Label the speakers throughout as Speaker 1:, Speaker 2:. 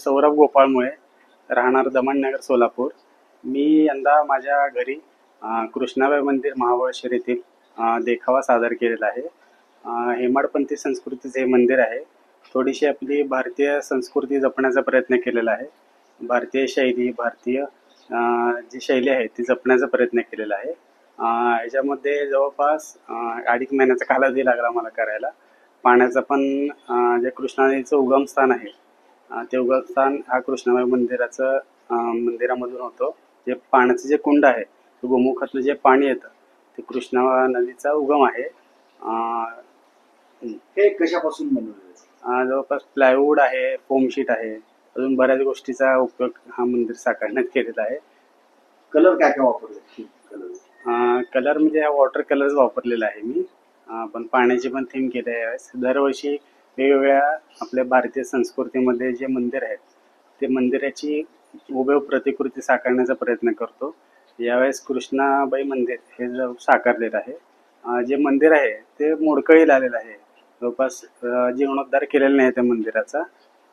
Speaker 1: सौरभ गोपाळमुळे, राहणार दमणनगर सोलापूर। मी यंदा माझ्या घरी कृष्णाबाई मंदिर महाबळेश्वर येथील देखावा सादर केलेला आहे। हेमाडपंथी संस्कृतीचे हे मंदिर आहे। थोडीशी आपली भारतीय संस्कृती जपण्याचा प्रयत्न केलेला आहे। भारतीय शैली, भारतीय जी शैली आहे ती जपण्याचा प्रयत्न केलेला आहे। याच्यामध्ये जवळपास 2.5 महिन्याचा कालावधी लागला मला करायला। पाण्याचा पण जे कृष्णा नदीचं उगमस्थान आहे ते उगमस्थान हा कृष्णाबाई मंदिरामधून होतो। जे पाण्याचं जे कुंड आहे ते गोमुखातलं जे पाणी येतं ते कृष्णा नदीचा उगम आहे।
Speaker 2: हे कशापासून बनवलेलं?
Speaker 1: जवळपास प्लायवूड आहे, फोम शीट आहे, अजून बऱ्याच गोष्टीचा उपयोग हा मंदिर साकारण्यात केलेला आहे।
Speaker 2: कलर काय काय वापरले?
Speaker 1: कलर म्हणजे हा वॉटर कलर्स वापरलेला आहे मी। पण पाण्याची पण थीम केली आहे। दरवर्षी वेगवेगळ्या आपल्या भारतीय संस्कृतीमध्ये जे मंदिर आहेत ते मंदिराची हुबेहूब प्रतिकृती साकारण्याचा प्रयत्न करतो। यावेळेस कृष्णाबाई मंदिर हे साकारलेलं आहे। जे मंदिर आहे ते मोडकळीला आलेलं आहे, जवळपास जीर्णोद्धार केलेला नाही त्या मंदिराचा।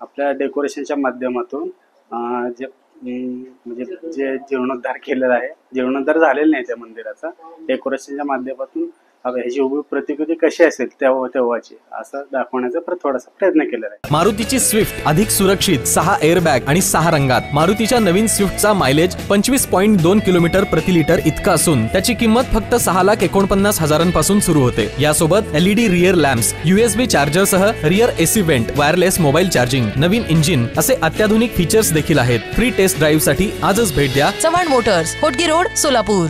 Speaker 1: आपल्या डेकोरेशनच्या माध्यमातून म्हणजे जे जीर्णोद्धार केलेला आहे, जीर्णोद्धार झालेला नाही त्या मंदिराचा, डेकोरेशनच्या माध्यमातून ह्याची हुबेहूब प्रतिकृती कशी असेल तेव्हाची असं दाखवण्याचा थोडासा प्रयत्न केलेला आहे।
Speaker 3: मारुतीची स्विफ्ट अधिक सुरक्षित, 6 एअरबॅग आणि 6 रंगात। मारुतीच्या नवीन स्विफ्टचा मायलेज 25.2 किलोमीटर प्रति लिटर इतका असून त्याची किंमत फक्त 6,49,000 सुरू होते। यासोबत LED rear lamps, USB charger सह rear AC vent, wireless mobile charging, नवीन इंजिन असे अत्याधुनिक फीचर्स देखील आहेत। फ्री टेस्ट ड्राईव्ह साठी आजच भेट द्या
Speaker 4: चव्हाण मोटर्स, होटगी रोड, सोलापूर।